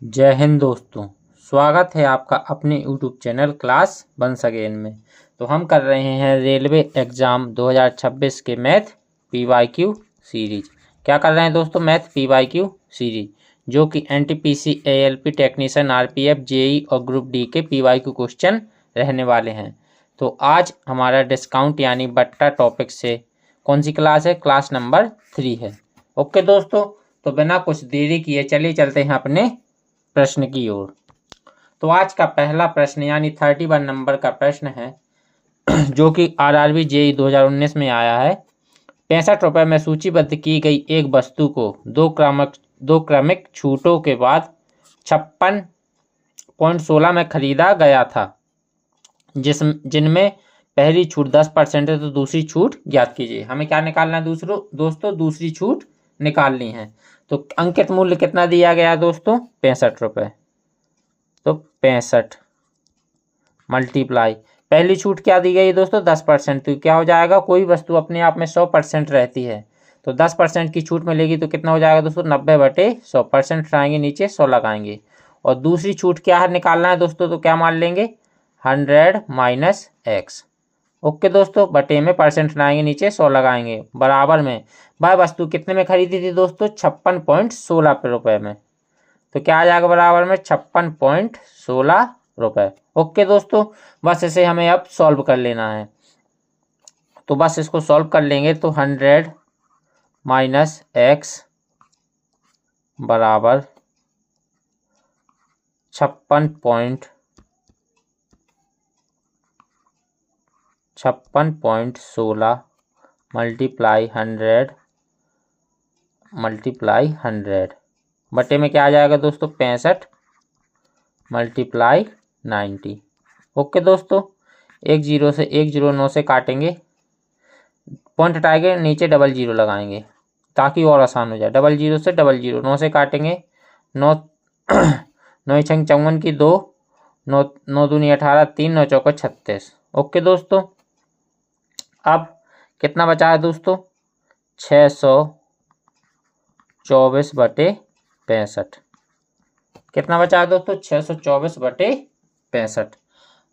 जय हिंद दोस्तों। स्वागत है आपका अपने YouTube channel class once again में। तो हम कर रहे हैं रेलवे एग्ज़ाम 2026 के मैथ पीवाईक्यू सीरीज। क्या कर रहे हैं दोस्तों? मैथ पीवाईक्यू सीरीज, जो कि NTPC, ALP technician, RPF, JE और ग्रुप डी के पीवाईक्यू क्वेश्चन रहने वाले हैं। तो आज हमारा डिस्काउंट यानी बट्टा टॉपिक से कौन सी क्लास है? क्लास नंबर 3 है। ओके दोस्तों, तो बिना कुछ देरी किए चलिए चलते हैं अपने प्रश्न की ओर। तो आज का पहला प्रश्न यानी 31 नंबर का प्रश्न है, जो कि आरआरबी जेई 2019 में आया है। 65 रुपये में सूचीबद्ध की गई एक वस्तु को दो क्रमिक छूटों के बाद 56.16 में खरीदा गया था, जिनमें पहली छूट 10% है, तो दूसरी छूट ज्ञात कीजिए। हमें क्या निकालना है दोस्तों? दूसरी छूट निकालनी है। तो अंकित मूल्य कितना दिया गया दोस्तों? 65 रुपये। तो 65 मल्टीप्लाई पहली छूट क्या दी गई दोस्तों? 10%। तो क्या हो जाएगा? कोई वस्तु अपने आप में 100% रहती है, तो 10% की छूट मिलेगी तो कितना हो जाएगा दोस्तों? 90/100%। हटाएंगे नीचे 100 लगाएंगे। और दूसरी छूट क्या है निकालना है दोस्तों? तो क्या मान लेंगे? 100 माइनस एक्स। ओके दोस्तों, बटे में परसेंट हटाएंगे नीचे 100 लगाएंगे, बराबर में वह वस्तु कितने में खरीदी थी दोस्तों? 56.16 रुपये में। तो क्या आ जाएगा बराबर में? 56.16 रुपये। ओके दोस्तों, बस इसे हमें अब सॉल्व कर लेना है। तो बस इसको सॉल्व कर लेंगे तो 100 माइनस एक्स बराबर 56.16 मल्टीप्लाई 100 बटे में क्या आ जाएगा दोस्तों? 65 मल्टीप्लाई 90। ओके दोस्तों, 10 से 109 से काटेंगे, पॉइंट हटाएंगे, नीचे 00 लगाएंगे ताकि और आसान हो जाए। 00 से 00, 9 से काटेंगे, 9 9 छंग 54 की 2, 9 9 दूनी 18, 3 9 चौका 36। ओके दोस्तों, अब कितना बचा है दोस्तों? 624/65। कितना बचा है दोस्तों? 624/65।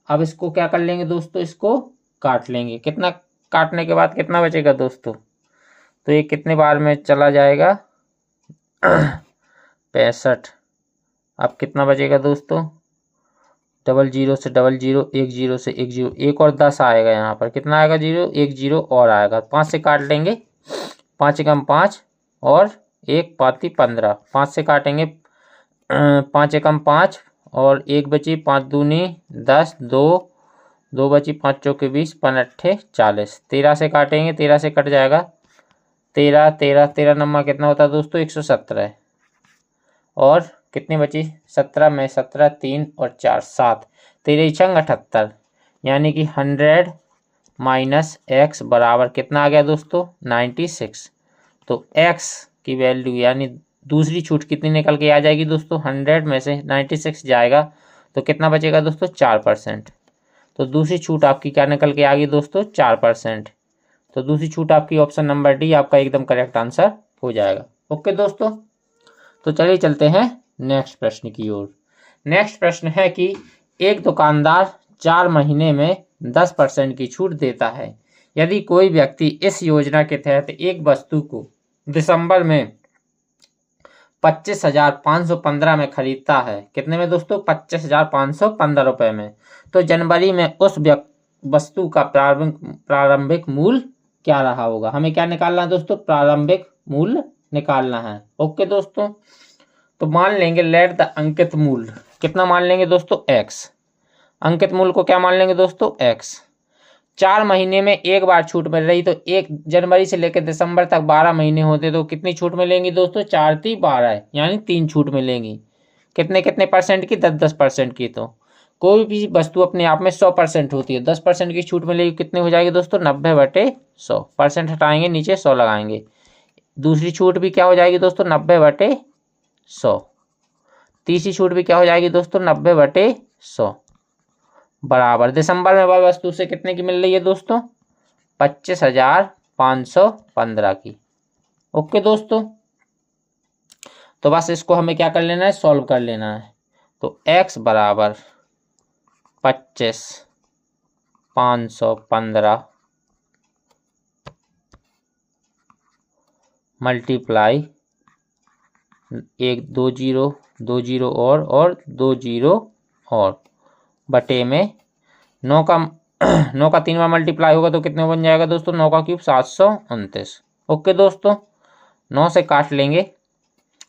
अब इसको क्या कर लेंगे दोस्तों? इसको काट लेंगे। कितना काटने के बाद कितना बचेगा दोस्तों? तो ये कितने बार में चला जाएगा? 65। अब कितना बचेगा दोस्तों? 00 से 00, 10 से 10, एक और 10 आएगा। यहाँ पर कितना आएगा? 0, 1 0 और आएगा। 5 से काट लेंगे, 5 एकम 5 और 1 5 15। 5 से काटेंगे, 5 एकम 5 और 1 बची, 5 दूनी 10, 2 बची, 5 चौके 20, 5 अट्ठे 40। 13 से काटेंगे, 13 से कट जाएगा, 13 नंबर कितना होता है दोस्तों? 117। और कितनी बची? 17 में 17, 3 और 4 7, 13 छंग 78, यानी कि 100 माइनस एक्स बराबर कितना आ गया दोस्तों? 96। तो एक्स की वैल्यू यानी दूसरी छूट कितनी निकल के आ जाएगी दोस्तों? 100 में से 96 जाएगा तो कितना बचेगा दोस्तों? 4%। तो दूसरी छूट आपकी क्या निकल के आ गई दोस्तों? 4%। तो दूसरी छूट आपकी ऑप्शन नंबर डी आपका एकदम करेक्ट आंसर हो जाएगा। ओके दोस्तों, तो चलिए चलते हैं नेक्स्ट प्रश्न की ओर। नेक्स्ट प्रश्न है कि एक दुकानदार 4 महीने में 10% की छूट देता है। यदि कोई व्यक्ति इस योजना के तहत एक वस्तु को दिसंबर में 25,515 में खरीदता है, कितने में दोस्तों? 25,515 रुपये में, तो जनवरी में उस वस्तु का प्रारंभिक मूल्य क्या रहा होगा? हमें क्या निकालना है दोस्तों? प्रारंभिक मूल्य निकालना है। ओके दोस्तों, तो मान लेंगे लेट द अंकित मूल्य कितना मान लेंगे दोस्तों? एक्स। अंकित मूल्य को क्या मान लेंगे दोस्तों? एक्स। 4 महीने में एक बार छूट मिल रही, तो 1 जनवरी से लेकर दिसंबर तक 12 महीने होते, तो कितनी छूट मिलेंगी दोस्तों? 4 3 12, यानी 3 छूट मिलेंगी। कितने परसेंट की? 10% की। तो कोई भी वस्तु अपने आप में 100% होती है, 10% की छूट मिलेगी, कितनी हो जाएगी दोस्तों? 90/100। परसेंट हटाएंगे, नीचे 100 लगाएंगे। दूसरी छूट भी क्या हो जाएगी दोस्तों? 90/100। तीसरी छूट भी क्या हो जाएगी दोस्तों? 90/100 बराबर दिसंबर में वह वस्तु से कितने की मिल रही है दोस्तों? 25,515 की। ओके दोस्तों, तो बस इसको हमें क्या कर लेना है, सॉल्व कर लेना है। तो x बराबर 25 515 मल्टीप्लाई 1 2 जीरो 2 जीरो और 2 जीरो और बटे में 9 का 9 का 3 बार मल्टीप्लाई होगा तो कितने बन जाएगा दोस्तों, 9 का क्यूब 729। ओके दोस्तों, 9 से काट लेंगे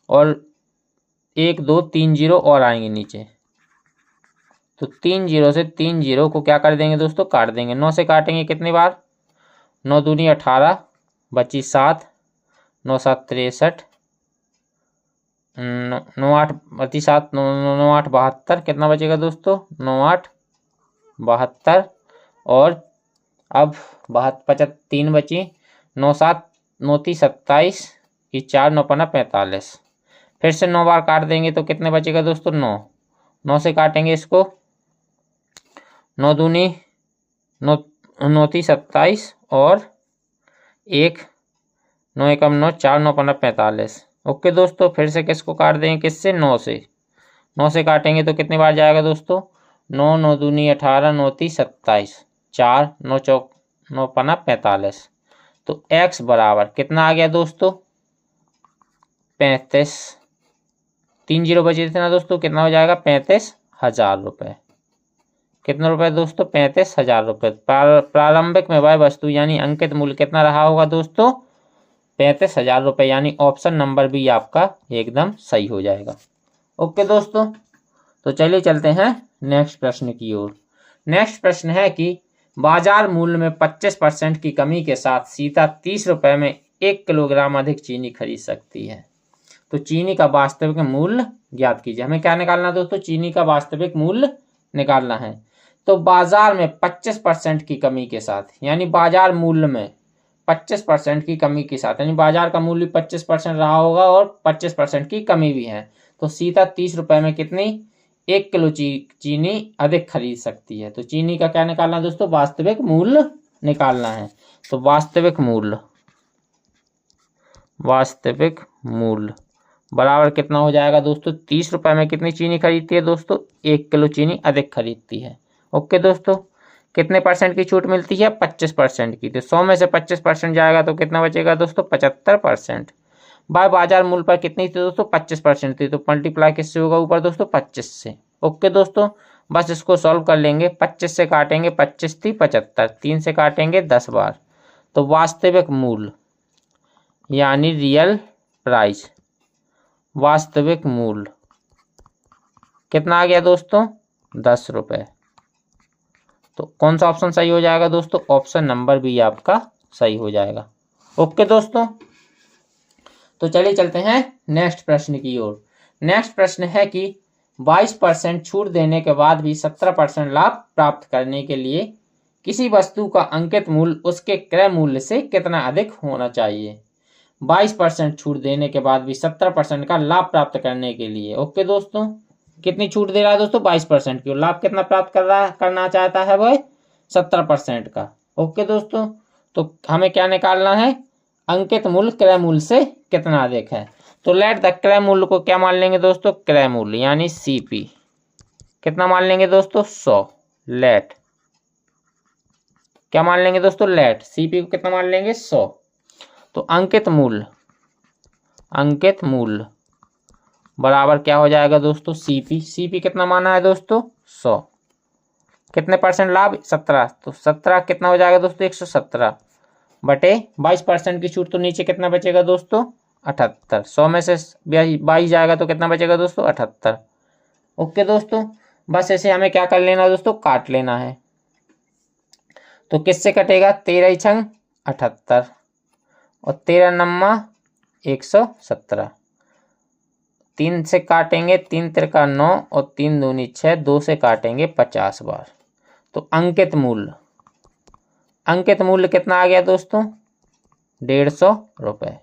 और 1 2 3 जीरो और आएंगे नीचे, तो 3 जीरो से 3 जीरो को क्या कर देंगे दोस्तों, काट देंगे। 9 से काटेंगे कितनी बार, 9 दूनी 18 बची 7, 9 7 63, 9 8 बची 7, 9 8 72, कितना बचेगा दोस्तों, 9 8 72 और अब 3 बची, 9 7 9 30 27 की 4 9 5 45, फिर से 9 बार काट देंगे तो कितने बचेगा दोस्तों, 9। 9 से काटेंगे इसको, 9 दूनी 9 9 30 27 और 1 9 एकम 9 4 9 5 45। ओके दोस्तों, फिर से किसको काट देंगे, किससे, 9 से। 9 से काटेंगे तो कितनी बार जाएगा दोस्तों, 9 9 दूनी 18 9 30 27 4 9 चौक 9 5 45। तो x बराबर कितना आ गया दोस्तों, 35। 3 जीरो बचे थे ना दोस्तों, कितना हो जाएगा, 35,000 रुपये। कितना रुपए दोस्तों, 35,000 रुपये। प्रारंभिक में वह वस्तु यानी अंकित मूल्य कितना रहा होगा दोस्तों, 35,000 रुपये, यानी ऑप्शन नंबर भी आपका एकदम सही हो जाएगा। ओके दोस्तों, तो चलिए चलते हैं नेक्स्ट प्रश्न की ओर। नेक्स्ट प्रश्न है कि बाजार मूल्य में 25% की कमी के साथ सीता 30 रुपये में 1 किलोग्राम अधिक चीनी खरीद सकती है, तो चीनी का वास्तविक मूल्य ज्ञात कीजिए। हमें क्या निकालना है दोस्तों, चीनी का वास्तविक मूल्य निकालना है। तो बाजार में 25% की कमी के साथ, यानी बाजार मूल्य में 25% की कमी के साथ, यानी बाजार का मूल्य 25% रहा होगा और 25% की कमी भी है, तो सीता 30 रुपये में कितनी, 1 किलो चीनी अधिक खरीद सकती है। तो चीनी का क्या निकालना है दोस्तों, वास्तविक मूल्य निकालना है। तो वास्तविक मूल्य बराबर कितना हो जाएगा दोस्तों, 30 रुपये में कितनी चीनी खरीदती है दोस्तों, 1 किलो चीनी अधिक खरीदती है। ओके दोस्तों, कितने परसेंट की छूट मिलती है, 25% की। तो 100 में से 25% जाएगा तो कितना बचेगा दोस्तों, 75%। बाजार मूल्य पर कितनी थी दोस्तों, 25% थी, तो मल्टीप्लाई किससे होगा ऊपर दोस्तों, 25 से। ओके दोस्तों, बस इसको सॉल्व कर लेंगे। 25 से काटेंगे, 25 थी 75, 3 से काटेंगे 10 बार, तो वास्तविक मूल्य यानी रियल प्राइस, वास्तविक मूल्य कितना आ गया दोस्तों, 10 रुपये। तो कौन सा ऑप्शन सही हो जाएगा दोस्तों, ऑप्शन नंबर भी आपका सही हो जाएगा। ओके दोस्तों, तो चलिए चलते हैं नेक्स्ट प्रश्न की ओर। नेक्स्ट प्रश्न है कि 22% छूट देने के बाद भी 17% लाभ प्राप्त करने के लिए किसी वस्तु का अंकित मूल्य उसके क्रय मूल्य से कितना अधिक होना चाहिए। 22% छूट देने के बाद भी 17% का लाभ प्राप्त करने के लिए। ओके दोस्तों, कितनी छूट दे रहा है दोस्तों, 22% की, और लाभ कितना प्राप्त करना चाहता है वह, 17% का। ओके दोस्तों, तो हमें क्या निकालना है, अंकित मूल्य क्रय मूल्य से कितना अधिक है। तो लेट द क्रय मूल्य को क्या मान लेंगे दोस्तों, क्रय मूल्य यानी सीपी कितना मान लेंगे दोस्तों, 100। लेट क्या मान लेंगे दोस्तों, लेट सीपी को कितना मान लेंगे, 100। तो अंकित मूल्य बराबर क्या हो जाएगा दोस्तों, सीपी कितना माना है दोस्तों, 100। कितने परसेंट लाभ, 17, तो 17 कितना हो जाएगा दोस्तों, 117 बटे 22% की छूट, तो नीचे कितना बचेगा दोस्तों, 78। 100 में से 22 जाएगा तो कितना बचेगा दोस्तों, 78। ओके दोस्तों, बस ऐसे हमें क्या कर लेना दोस्तों, काट लेना है। तो किससे कटेगा, 13 छंग 78 और 13 नम्मा 117। 3 से काटेंगे, 3 तिरका 9 और 3 दूनी 6, 2 से काटेंगे 50 बार। तो अंकित मूल्य कितना आ गया दोस्तों, 150 रुपये।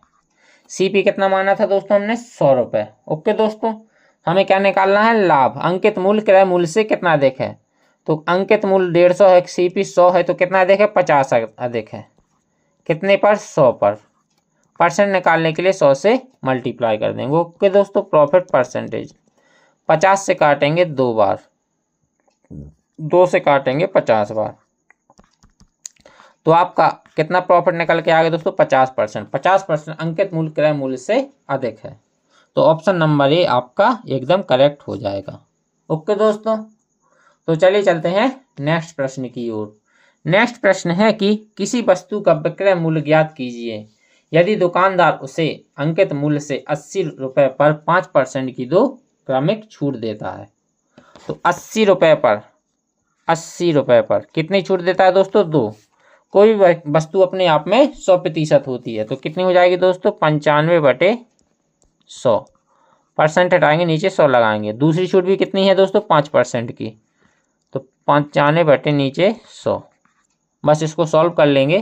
सीपी कितना माना था दोस्तों हमने, 100 रुपये। ओके दोस्तों, हमें क्या निकालना है, लाभ। अंकित मूल्य क्रय मूल्य से कितना अधिक है, तो अंकित मूल्य 150 है, सीपी 100 है, तो कितना अधिक है, 50 अधिक है। कितने पर, 100 पर। परसेंट निकालने के लिए 100 से मल्टीप्लाई कर देंगे। ओके दोस्तों, प्रॉफिट परसेंटेज 50 से काटेंगे 2 बार, 2 से काटेंगे 50 बार, तो आपका कितना प्रॉफिट निकल के आ गया दोस्तों? 50%। 50% अंकित मूल्य क्रय मूल्य से अधिक है, तो ऑप्शन नंबर ए आपका एकदम करेक्ट हो जाएगा। ओके दोस्तों, तो चलिए चलते हैं नेक्स्ट प्रश्न की ओर। नेक्स्ट प्रश्न है कि किसी वस्तु का विक्रय मूल्य ज्ञात कीजिए यदि दुकानदार उसे अंकित मूल्य से 80 रुपये पर 5% की 2 क्रमिक छूट देता है। तो 80 रुपये पर, 80 रुपये पर कितनी छूट देता है दोस्तों? 2। कोई भी वस्तु अपने आप में 100% होती है, तो कितनी हो जाएगी दोस्तों? 95/100। परसेंट हटाएंगे, नीचे 100 लगाएंगे। दूसरी छूट भी कितनी है दोस्तों? 5% की, तो 95 नीचे 100। बस इसको सॉल्व कर लेंगे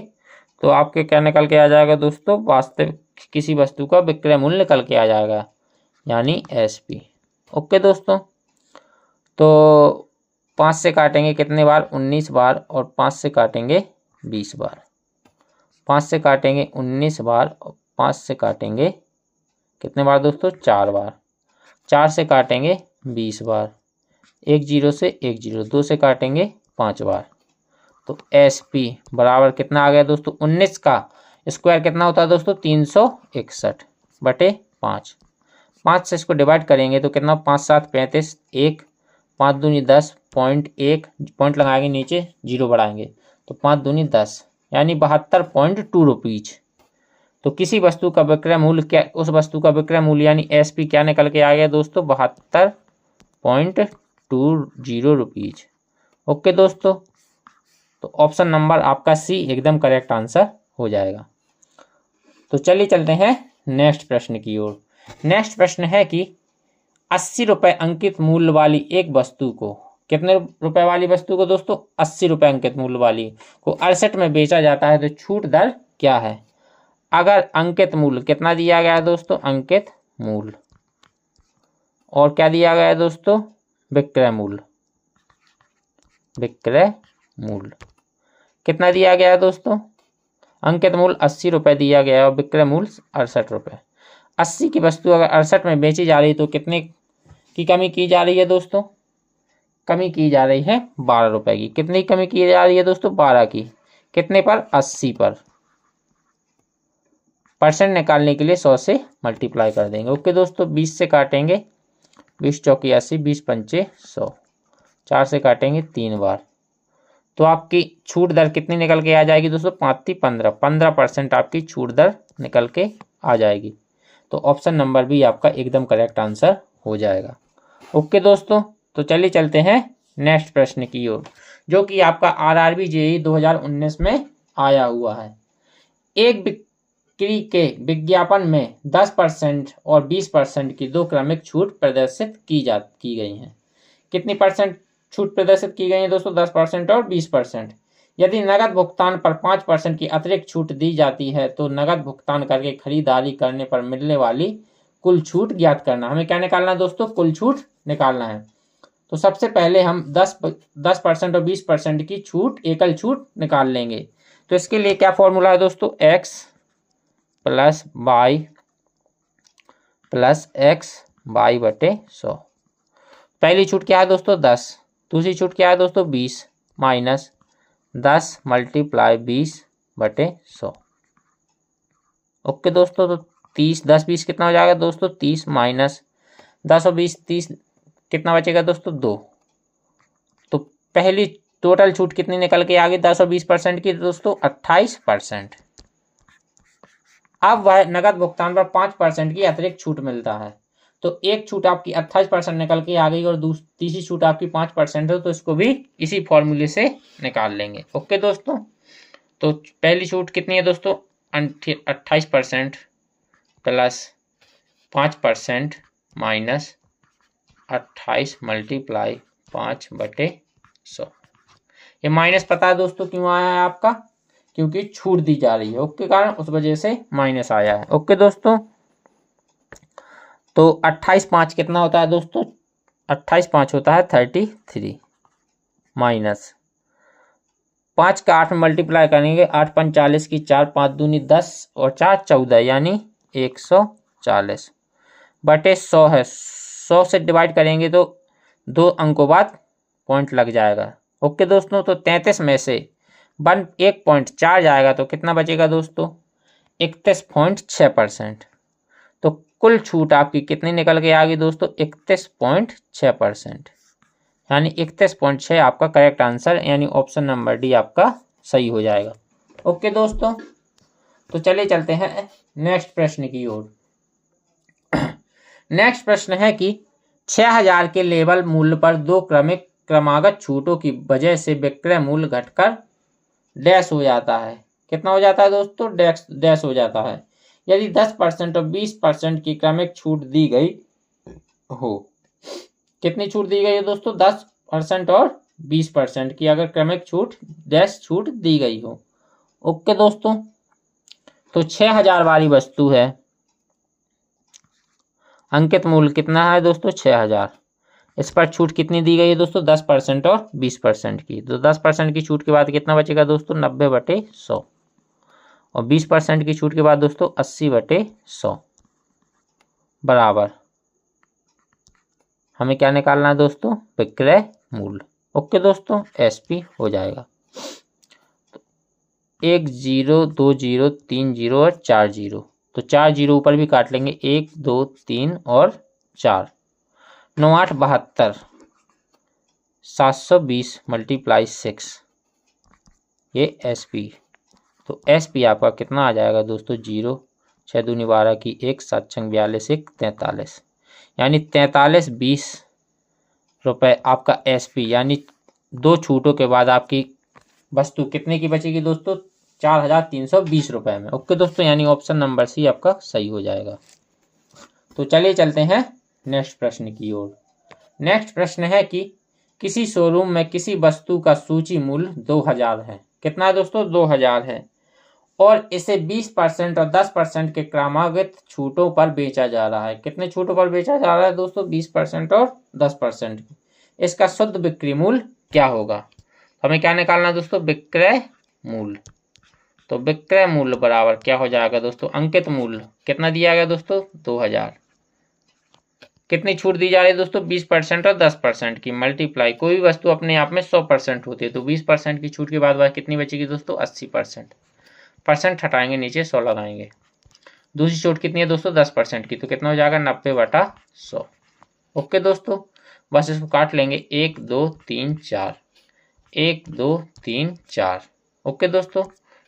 तो आपके क्या निकल के आ जाएगा दोस्तों? वास्तविक किसी वस्तु का विक्रय मूल्य निकल के आ जाएगा, यानी SP। ओके दोस्तों, तो 5 से काटेंगे कितने बार? 19 बार, और 5 से काटेंगे 20 बार। 5 से काटेंगे 19 बार, और 5 से काटेंगे कितने बार दोस्तों? 4 बार। 4 से काटेंगे 20 बार, 1 0 से 1 0, 2 से काटेंगे 5 बार। तो SP बराबर कितना आ गया दोस्तों? 19 का स्क्वायर कितना होता है दोस्तों? 361/5। 5 से इसको डिवाइड करेंगे तो कितना? 5 7 35, 1 5 दूनी 10, 0.1 पॉइंट लगाएंगे, नीचे 0 बढ़ाएंगे, तो 5 दूनी 10, यानी 72.2 रुपीज। तो किसी वस्तु का विक्रय मूल्य क्या, उस वस्तु का विक्रय मूल्य यानी SP क्या निकल के आ गया दोस्तों? 72.20 रुपीज। ओके दोस्तों, तो ऑप्शन नंबर आपका C एकदम करेक्ट आंसर हो जाएगा। तो चलिए चलते हैं नेक्स्ट प्रश्न की ओर। नेक्स्ट प्रश्न है कि 80 रुपये अंकित मूल्य वाली एक वस्तु को, कितने रुपए वाली वस्तु को दोस्तों? 80 रुपये अंकित मूल्य वाली को 68 में बेचा जाता है, तो छूट दर क्या है? अगर अंकित मूल्य कितना दिया गया है दोस्तों? अंकित मूल्य, और क्या दिया गया है दोस्तों? विक्रय मूल्य। विक्रय मूल्य कितना दिया गया है दोस्तों? अंकित मूल्य 80 रुपये दिया गया है और विक्रय मूल्य 68 रुपये। 80 की वस्तु अगर 68 में बेची जा रही है तो कितने की कमी की जा रही है दोस्तों? कमी की जा रही है 12 रुपये की। कितनी कमी की जा रही है दोस्तों? 12 की। कितने पर? 80 पर। परसेंट निकालने के लिए 100 से मल्टीप्लाई कर देंगे। ओके दोस्तों, 20 से काटेंगे, 20 चौकी 80, 20 पंचे 100, 4 से काटेंगे 3 बार, तो आपकी छूट दर कितनी निकल के आ जाएगी दोस्तों? 15% आपकी छूट दर निकल के आ जाएगी। तो ऑप्शन नंबर भी आपका एकदम करेक्ट आंसर हो जाएगा। ओके दोस्तों, तो चलिए चलते हैं नेक्स्ट प्रश्न की ओर, जो कि आपका RRB JEE 2019 में आया हुआ है। एक बिक्री के विज्ञापन में 10% और 20% की 2 क्रमिक छूट प्रदर्शित की गई हैं। कितनी परसेंट छूट प्रदर्शित की गई है दोस्तों? 10% और 20%। यदि नगद भुगतान पर 5% की अतिरिक्त छूट दी जाती है तो नगद भुगतान करके खरीदारी करने पर मिलने वाली कुल छूट ज्ञात करना। हमें क्या निकालना है दोस्तों? कुल छूट निकालना है। तो सबसे पहले हम 10% और 20% की छूट, एकल छूट निकाल लेंगे। तो इसके लिए क्या फॉर्मूला है दोस्तों? x + y + x y/100। पहली छूट क्या है दोस्तों? 10। दूसरी छूट क्या है दोस्तों? 20 माइनस 10 × 20/100। ओके दोस्तों, तो 30, 10 20 कितना हो जाएगा दोस्तों? 30 माइनस 10 और 20, 30 कितना बचेगा दोस्तों? 2। तो पहली टोटल छूट कितनी निकल के आ गई 10 और 20% की दोस्तों? 28%। अब वह नगद भुगतान पर 5% की अतिरिक्त छूट मिलता है, तो एक छूट आपकी 28% निकल के आ गई और तीसरी छूट आपकी 5% है, तो इसको भी इसी फॉर्मूले से निकाल लेंगे। ओके दोस्तों, तो पहली छूट कितनी है दोस्तों? 28% प्लस 5% माइनस 28 × 5/100। ये माइनस पता है दोस्तों क्यों आया है आपका? क्योंकि छूट दी जा रही है, ओके, कारण उस वजह से माइनस आया है। ओके दोस्तों, तो 28 5 कितना होता है दोस्तों? 28 5 होता है 33 माइनस 5 का 8 में मल्टीप्लाई करेंगे, 8 पंच 40 की 4, 5 दूनी 10 और 4 14 यानी 140 बटे 100 है। 100 से डिवाइड करेंगे तो 2 अंकों बाद पॉइंट लग जाएगा। ओके दोस्तों, तो 33 में से 1.4 जाएगा तो कितना बचेगा दोस्तों? 31.6%। तो कुल छूट आपकी कितनी निकल के आ गई दोस्तों? 31.6%, यानी 31.6 आपका करेक्ट आंसर, यानी ऑप्शन नंबर डी आपका सही हो जाएगा। ओके दोस्तों, तो चलिए चलते हैं नेक्स्ट प्रश्न की ओर। नेक्स्ट प्रश्न है कि 6000 के लेबल मूल्य पर 2 क्रमागत छूटों की वजह से विक्रय मूल्य घटकर डैश हो जाता है। कितना हो जाता है दोस्तों? डैश हो जाता है। यदि 10% और 20% की क्रमिक छूट दी गई हो। कितनी छूट दी गई है दोस्तों? 10% और 20% की अगर क्रमिक छूट डैश छूट दी गई हो। ओके दोस्तों, तो 6000 वाली वस्तु है, अंकित मूल्य कितना है दोस्तों? 6000। इस पर छूट कितनी दी गई है दोस्तों? 10% और 20% की। तो 10% की छूट के बाद कितना बचेगा दोस्तों? 90/100 और 20% की छूट के बाद दोस्तों 80/100 बराबर हमें क्या निकालना है दोस्तों? विक्रय मूल्य। ओके दोस्तों, एसपी हो जाएगा। तो 1 0 2 0 3 0 और 4 0, तो 4 0 ऊपर भी काट लेंगे, 1 2 3 और 4, 9 8 72, 720 × 6, ये एसपी। तो एसपी आपका कितना आ जाएगा दोस्तों? 0, 6 दूनी 12 की 1, 7 6 42, 1 43, यानी 4320 रुपये आपका एसपी, यानी 2 छूटों के बाद आपकी वस्तु कितने की बचेगी दोस्तों? 4320 रुपये में। ओके दोस्तों, यानी ऑप्शन नंबर सी आपका सही हो जाएगा। तो चलिए चलते हैं नेक्स्ट प्रश्न की ओर। नेक्स्ट प्रश्न है कि किसी शोरूम में किसी वस्तु का सूची मूल्य 2000 है। कितना है दोस्तों? 2000 है और इसे 20% और 10% के क्रमागत छूटों पर बेचा जा रहा है। कितने छूटों पर बेचा जा रहा है दोस्तों? 20% और 10%। इसका शुद्ध बिक्री मूल्य क्या होगा? हमें क्या निकालना है दोस्तों? विक्रय मूल्य। तो विक्रय मूल्य बराबर क्या हो जाएगा दोस्तों? अंकित मूल्य कितना दिया गया दोस्तों? 2000। कितनी छूट दी जा रही है दोस्तों? 20% और 10% की मल्टीप्लाई, कोई भी वस्तु अपने आप में 100% होती है, तो 20% की छूट के बाद कितनी बचेगी दोस्तों? 80%। परसेंट हटाएंगे, नीचे 100 लगाएंगे। दूसरी छूट कितनी है दोस्तों? 10% की, तो कितना हो जाएगा? 90/100। ओके दोस्तों, बस इसको काट लेंगे, 1 2 3 4, 1 2 3 4। ओके दोस्तों,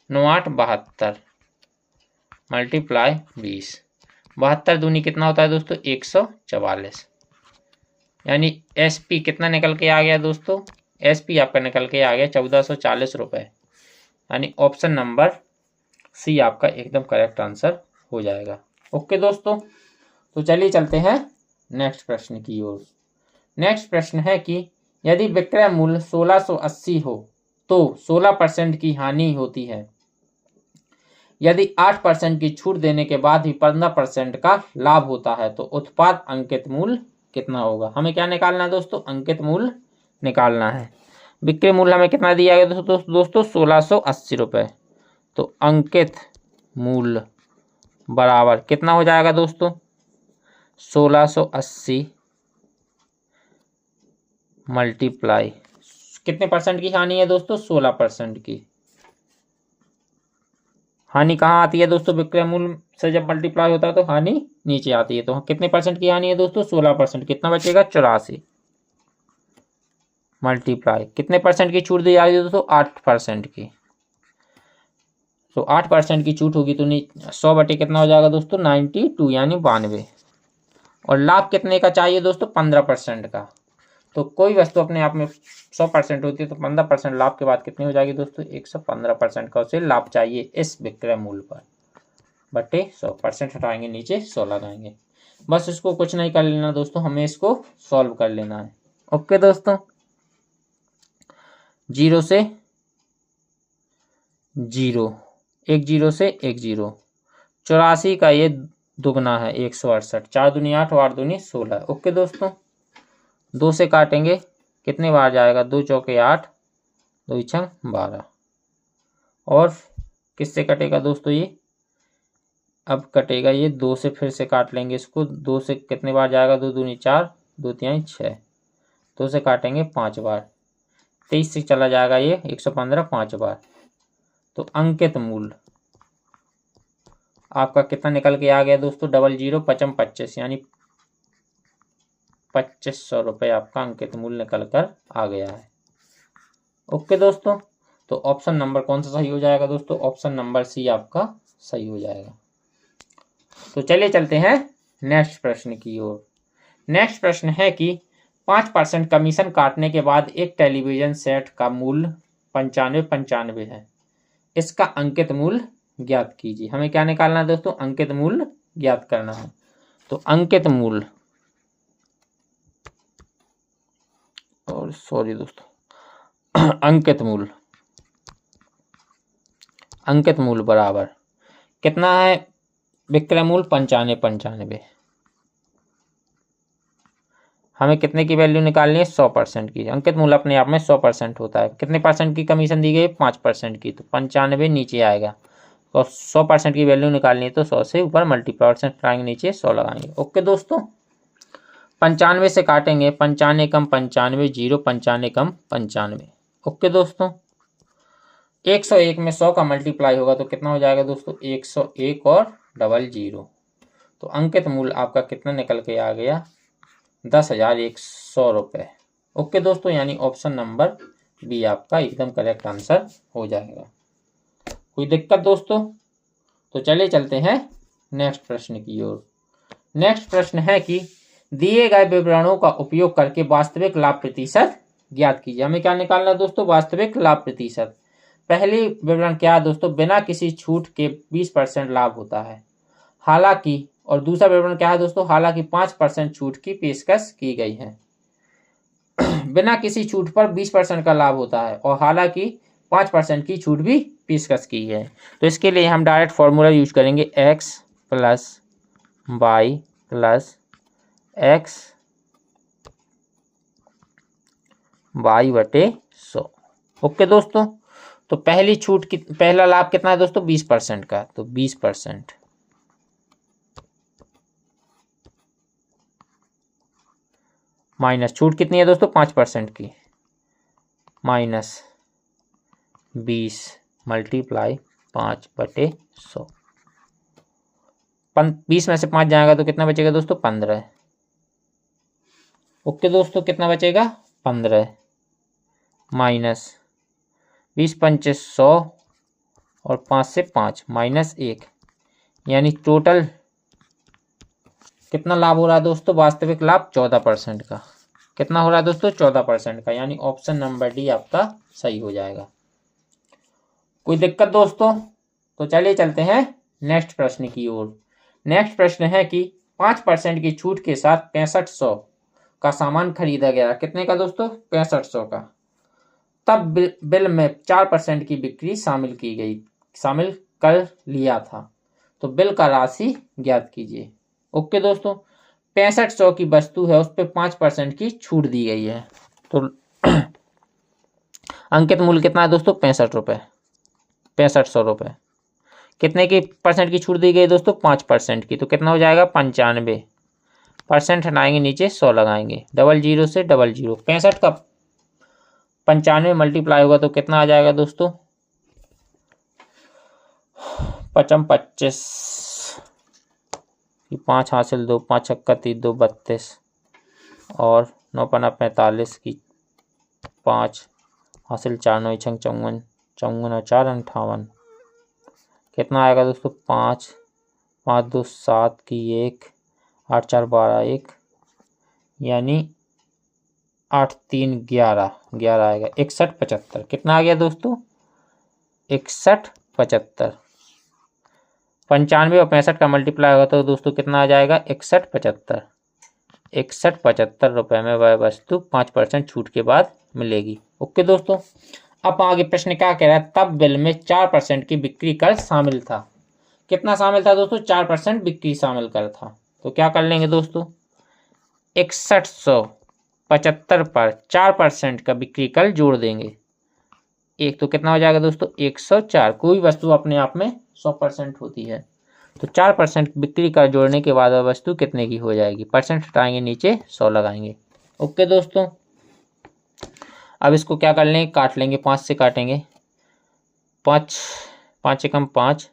9 8 72 × 20, 72 दूनी कितना होता है दोस्तों? 144, यानी एसपी कितना निकल के आ गया दोस्तों? एसपी आपका निकल के आ गया 1440 रुपये, यानी ऑप्शन नंबर सी आपका एकदम करेक्ट आंसर हो जाएगा। ओके दोस्तों, तो चलिए चलते हैं नेक्स्ट प्रश्न की ओर। नेक्स्ट प्रश्न है कि यदि विक्रय मूल्य 1680 हो तो 16% की हानि होती है। यदि 8% की छूट देने के बाद भी 15% का लाभ होता है तो उत्पाद अंकित मूल्य कितना होगा? हमें क्या निकालना है दोस्तों? अंकित मूल्य निकालना है। विक्रय मूल्य हमें कितना दिया गया दोस्तों? 1680 रुपये। तो अंकित मूल्य बराबर कितना हो जाएगा दोस्तों? 1680 मल्टीप्लाई कितने परसेंट की हानि है दोस्तों? 16% की। हानि कहाँ आती है दोस्तों? विक्रय मूल्य से जब मल्टीप्लाई होता है तो हानि नीचे आती है। तो कितने परसेंट की हानि है दोस्तों? 16%। कितना बचेगा? 84 मल्टीप्लाई कितने परसेंट की छूट दी जा रही है दोस्तों? 8% की। तो 8% की छूट होगी तो 100 बटे कितना हो जाएगा दोस्तों? 92, यानी 92। और लाभ कितने का चाहिए दोस्तों? 15% का। तो कोई वस्तु अपने आप में 100% होती है तो 15% लाभ के बाद कितनी हो जाएगी दोस्तों? 115% का उसे लाभ चाहिए इस विक्रय मूल्य पर, बटे 100%। हटाएंगे, नीचे 100 लगाएंगे। बस इसको कुछ नहीं कर लेना दोस्तों, हमें इसको सॉल्व कर लेना है। ओके दोस्तों, 0 से 0, 1 0 से 1 0, 84 का ये दुगना है 168, 4 दूनी 8 और 8 दूनी 16। ओके दोस्तों, 2 से काटेंगे, कितने बार जाएगा? 2 चौके 8, 2 छंग 12, और किससे कटेगा दोस्तों ये, अब कटेगा ये 2 से, फिर से काट लेंगे इसको। 2 से कितने बार जाएगा, 2 दूनी 4, 2 तिहाई 6, 2 से काटेंगे 5 बार। 23 से चला जाएगा ये 115 5 बार। तो अंकित मूल आपका कितना निकल के आ गया दोस्तों, 00 पचम 25, यानी 2500 रुपये आपका अंकित मूल निकल कर आ गया है। ओके दोस्तों, तो ऑप्शन नंबर कौन सा सही हो जाएगा दोस्तों, ऑप्शन नंबर सी आपका सही हो जाएगा। तो चलिए चलते हैं नेक्स्ट प्रश्न की ओर। नेक्स्ट प्रश्न है कि 5% कमीशन काटने के बाद एक टेलीविजन सेट का मूल्य 95 है, इसका अंकित मूल्य ज्ञात कीजिए। हमें क्या निकालना है दोस्तों, अंकित मूल्य ज्ञात करना है। तो अंकित मूल्य, और सॉरी दोस्तों, अंकित मूल्य बराबर कितना है, विक्रय मूल्य 95। हमें कितने की वैल्यू निकालनी है, 100% की। अंकित मूल्य अपने आप में 100% होता है। कितने परसेंट की कमीशन दी गई है, 5% की, तो 95 नीचे आएगा। और 100% की वैल्यू निकालनी है तो 100 से ऊपर मल्टीप्लाई लगाएंगे, नीचे 100 लगाएंगे। ओके दोस्तों, 95 से काटेंगे, 95 कम 95 0, 95 कम 95। ओके दोस्तों, 101 में 100 का मल्टीप्लाई होगा तो कितना हो जाएगा दोस्तों, 101 और 00। तो अंकित मूल्य आपका कितना निकल के आ गया, 10,100 रुपये। ओके दोस्तों, यानी ऑप्शन नंबर बी आपका एकदम करेक्ट आंसर हो जाएगा। कोई दिक्कत दोस्तों? तो चलिए चलते हैं नेक्स्ट प्रश्न की ओर। नेक्स्ट प्रश्न है कि दिए गए विवरणों का उपयोग करके वास्तविक लाभ प्रतिशत ज्ञात कीजिए। हमें क्या निकालना है दोस्तों, वास्तविक लाभ प्रतिशत। पहली विवरण क्या है दोस्तों, बिना किसी छूट के 20% लाभ होता है, हालांकि, और दूसरा विवरण क्या है दोस्तों, हालांकि 5% छूट की पेशकश की गई है। बिना किसी छूट पर 20% का लाभ होता है और हालांकि 5% की छूट भी पेशकश की है। तो इसके लिए हम डायरेक्ट फॉर्मूला यूज करेंगे, x plus Y plus X Y बटे 100। ओके दोस्तों, तो पहली छूट की, पहला लाभ कितना है दोस्तों, 20% का, तो 20% माइनस छूट कितनी है दोस्तों, 5% की, माइनस 20 मल्टीप्लाई 5/100। 20 में से 5 जाएगा तो कितना बचेगा दोस्तों, 15। ओके दोस्तों, कितना बचेगा, 15 माइनस 20 पंचे 100 और 5 से 5 माइनस 1, यानी टोटल कितना लाभ हो रहा है दोस्तों, वास्तविक लाभ 14% का। कितना हो रहा है दोस्तों, 14% का, यानी ऑप्शन नंबर डी आपका सही हो जाएगा। कोई दिक्कत दोस्तों? तो चलिए चलते हैं नेक्स्ट प्रश्न की ओर। नेक्स्ट प्रश्न है कि 5% की छूट के साथ 6500 का सामान खरीदा गया। कितने का दोस्तों, 6500 का। तब बिल में 4% की बिक्री शामिल कर लिया था, तो बिल का राशि ज्ञात कीजिए। ओके दोस्तों, 6500 की वस्तु है, उस पर 5% की छूट दी गई है, तो अंकित मूल्य कितना है दोस्तों, 65 रुपये, 6500 रुपये। कितने की परसेंट की छूट दी गई दोस्तों, 5% की, तो कितना हो जाएगा, 95%। हटाएंगे, नीचे 100 लगाएंगे, 00 से 00, 65 का 95 मल्टीप्लाई होगा तो कितना आ जाएगा दोस्तों, 55, 5 हासिल 2, 5 छक्का 30, 2 32 और 9 पन्ना 45 की 5 हासिल 4, 9 छंग 54, 54 और 4 58। कितना आएगा दोस्तों, 5, 5 2 7 की 1, 8 4 12 1, यानी 8 3 11, 11 आएगा, 61 75। कितना आ गया दोस्तों, 61 75। 95 और 65 का मल्टीप्लाई होगा तो दोस्तों कितना आ जाएगा, 61 75। 61 75 रुपये में वह वस्तु 5% छूट के बाद मिलेगी। ओके दोस्तों, अब आगे प्रश्न क्या कह रहा है, तब बिल में 4% की बिक्री कर शामिल था। कितना शामिल था दोस्तों, 4% बिक्री शामिल कर था। तो क्या कर लेंगे दोस्तों, 6175 पर 4% का बिक्री कर जोड़ देंगे, 1, तो कितना हो जाएगा दोस्तों 104। कोई वस्तु अपने आप में 100% होती है, तो 4% बिक्री कर जोड़ने के बाद वस्तु कितने की हो जाएगी। परसेंट हटाएंगे, नीचे 100 लगाएंगे। ओके दोस्तों, अब इसको क्या कर लेंगे, काट लेंगे, 5 से काटेंगे। 5 5 एकम 5,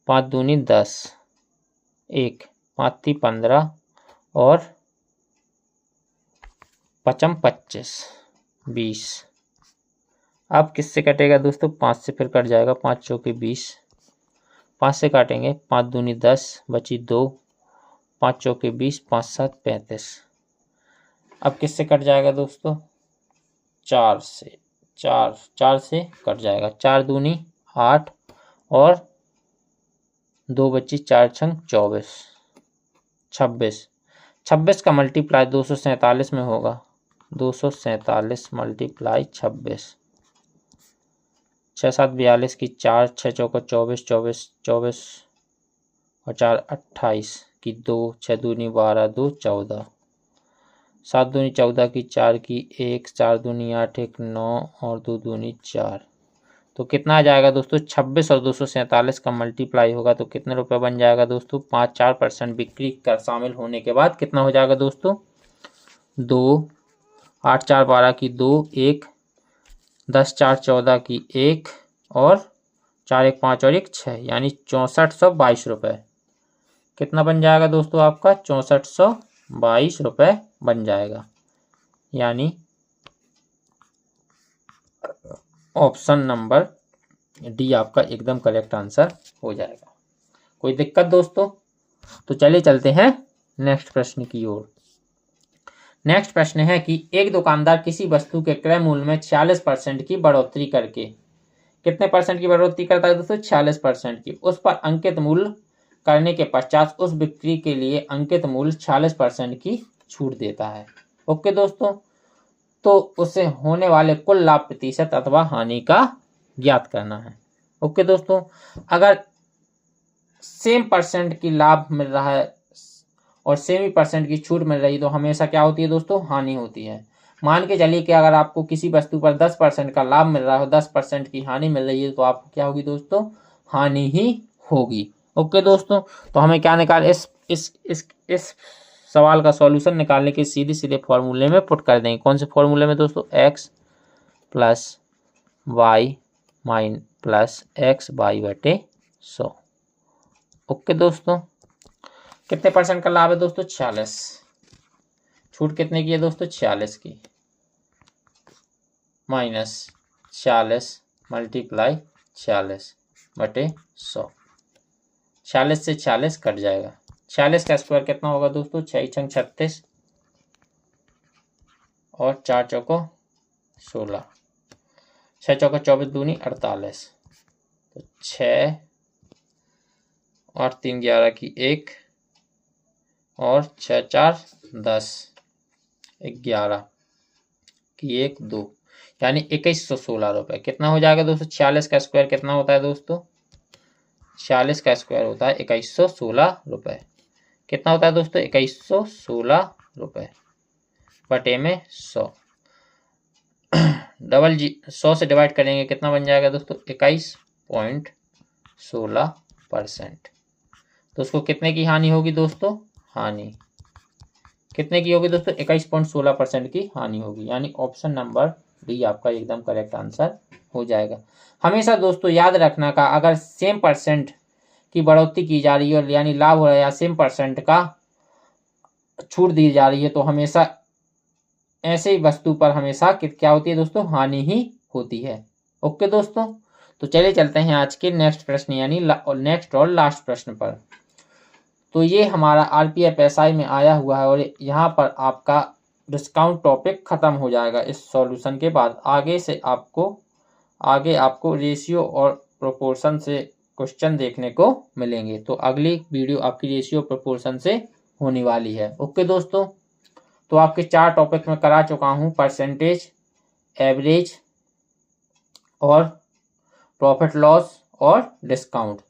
5 दूनी 10, 1 5 ती 15 और 5 25, 20। अब किससे कटेगा दोस्तों, 5 से फिर कट जाएगा, 5 चौके 20, 5 से काटेंगे, 5 दूनी 10, बची 2, 5 चौके 20, 5 7 35। अब किससे कट जाएगा दोस्तों, 4 से, 4 से कट जाएगा, 4 दूनी 8 और 2 बची, 4 छंग 24, 26। 26 का मल्टीप्लाई 247 में होगा, 247 मल्टीप्लाई 26, 6 7 42 की 4, 6 चौका 24, 24 24 और 4 28 की 2, 6 दूनी 12, 2 14, 7 दूनी 14 की 4 की 1, 4 दूनी 8, 1 9 और 2 दूनी 4। तो कितना आ जाएगा दोस्तों, 26 और 247 का मल्टीप्लाई होगा तो कितने रुपए बन जाएगा दोस्तों, 5-4% बिक्री कर शामिल होने के बाद कितना हो जाएगा दोस्तों, 2, 8 4 12 की 2, 1 10 4 14 की 1 और 4 1 5 और 1 6, यानी 6422 रुपये। कितना बन जाएगा दोस्तों आपका, 6422 रुपये बन जाएगा, यानी ऑप्शन नंबर डी आपका एकदम करेक्ट आंसर हो जाएगा। कोई दिक्कत दोस्तों, तो चलिए चलते हैं नेक्स्ट प्रश्न की ओर। नेक्स्ट प्रश्न है कि एक दुकानदार किसी वस्तु के क्रय मूल्य में 46% की बढ़ोतरी करके, कितने परसेंट की बढ़ोतरी करता है दोस्तों, 46% की, उस पर अंकित मूल्य करने के पश्चात उस बिक्री के लिए अंकित मूल्य 46% की छूट देता है। ओके दोस्तों, तो उसे होने वाले कुल लाभ प्रतिशत अथवा हानि का ज्ञात करना है। ओके दोस्तों, अगर सेम परसेंट की लाभ मिल रहा है और सेम ही परसेंट की छूट मिल रही है तो हमेशा क्या होती है दोस्तों, हानि होती है। मान के चलिए कि अगर आपको किसी वस्तु पर 10% का लाभ मिल रहा है और 10% की हानि मिल रही है तो आपको क्या होगी दोस्तों, हानि ही होगी। ओके दोस्तों, तो हमें क्या निकाल, इस सवाल का सॉल्यूशन निकालने के सीधे सीधे फॉर्मूले में पुट कर देंगे। कौन से फॉर्मूले में दोस्तों, x plus Y minus plus X Y बटे 100। ओके दोस्तों, कितने परसेंट का लाभ है दोस्तों, 46, छूट कितने की है दोस्तों, 46 की, माइनस 46 मल्टीप्लाई 46 बटे 100, 46 से 46 कट जाएगा। 46 का स्क्वायर कितना होगा दोस्तों, 6 छंग 36 और 4 चौको 16, 6 चौका 24 दूनी 48, तो 6 8 3 11 की 1 और 6 4 10, 11 की 1 2, यानी 2116 रुपये। कितना हो जाएगा दोस्तों, 46 का स्क्वायर कितना होता है दोस्तों, 46 का स्क्वायर होता है 2116 रुपये। कितना होता है दोस्तों, 2116 रुपये बटे में 100, 100 से डिवाइड करेंगे कितना बन जाएगा दोस्तों, 21.16%। तो उसको कितने की हानि होगी दोस्तों, हानि कितने की होगी दोस्तों, 21.16% की हानि होगी, यानी ऑप्शन नंबर डी आपका एकदम करेक्ट आंसर हो जाएगा। हमेशा दोस्तों याद रखना का, अगर सेम परसेंट की बढ़ोतरी की जा रही है यानी लाभ हो रहा है या सेम परसेंट का छूट दी जा रही है तो हमेशा ऐसे ही वस्तु पर हमेशा क्या होती है दोस्तों, हानि ही होती है। ओके दोस्तों, तो चलिए चलते हैं आज के नेक्स्ट प्रश्न यानी नेक्स्ट और लास्ट प्रश्न पर। तो ये हमारा आरपीएफ एसआई में आया हुआ है और यहाँ पर आपका डिस्काउंट टॉपिक खत्म हो जाएगा इस सॉल्यूशन के बाद। आगे आपको रेशियो और प्रोपोर्शन से क्वेश्चन देखने को मिलेंगे। तो अगली वीडियो आपकी रेशियो प्रोपोर्शन से होने वाली है। ओके दोस्तों, तो आपके 4 टॉपिक में करा चुका हूँ, परसेंटेज, एवरेज और प्रॉफिट लॉस और डिस्काउंट।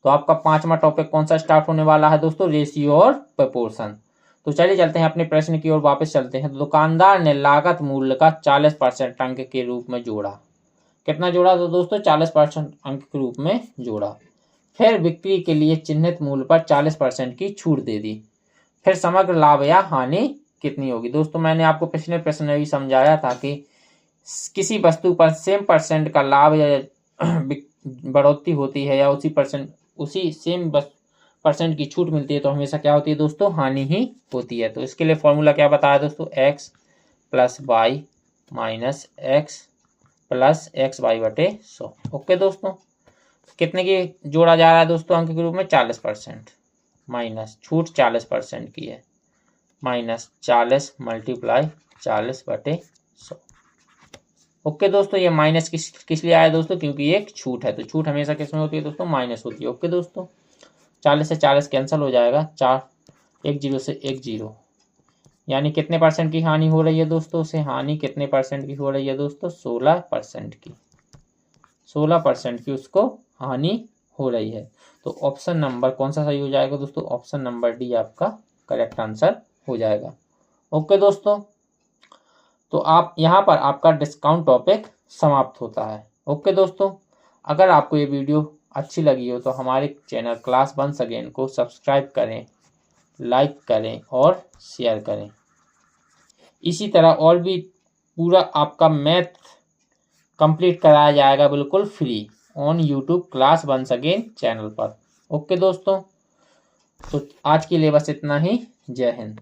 तो आपका 5वां टॉपिक कौन सा स्टार्ट होने वाला है दोस्तों, रेशियो और प्रोपोर्शन। तो चलिए चलते हैं अपने प्रश्न की ओर वापस चलते हैं। तो दुकानदार ने लागत मूल्य का 40% अंक के रूप में जोड़ा। कितना जोड़ा तो दोस्तों 40% अंक के रूप में जोड़ा। फिर बिक्री के लिए चिन्हित मूल्य पर 40% की छूट दे दी। फिर समग्र लाभ या हानि कितनी होगी। दोस्तों मैंने आपको पिछले प्रश्न में भी समझाया था कि किसी वस्तु पर सेम परसेंट का लाभ या बढ़ोतरी होती है या उसी सेम परसेंट की छूट मिलती है तो हमेशा क्या होती है दोस्तों, हानि ही होती है। तो इसके लिए फॉर्मूला क्या बताया दोस्तों, x plus Y minus X plus X Y बटे 100। ओके दोस्तों, कितने की जोड़ा जा रहा है दोस्तों अंक के रूप में, 40%, माइनस छूट 40% की है, माइनस 40 मल्टीप्लाई 40 बटे 100। ओके दोस्तों, ये माइनस किस लिए आया दोस्तों, क्योंकि ये एक छूट है, तो छूट हमेशा किस में होती है दोस्तों, माइनस होती है। ओके दोस्तों, 40 से 40 कैंसिल हो जाएगा, 1 0 से 1 0, यानी कितने परसेंट की हानि हो रही है दोस्तों, उसे हानि कितने परसेंट की हो रही है दोस्तों, 16% की, 16% की उसको हानि हो रही है। तो ऑप्शन नंबर कौन सा सही हो जाएगा दोस्तों, ऑप्शन नंबर डी आपका करेक्ट आंसर हो जाएगा। ओके दोस्तों, तो आप यहाँ पर आपका डिस्काउंट टॉपिक समाप्त होता है। ओके दोस्तों, अगर आपको ये वीडियो अच्छी लगी हो तो हमारे चैनल क्लास वंस अगेन को सब्सक्राइब करें, लाइक करें और शेयर करें। इसी तरह और भी पूरा आपका मैथ कंप्लीट कराया जाएगा बिल्कुल free on YouTube class once again channel पर। ओके दोस्तों, तो आज के लिए बस इतना ही। जय हिंद।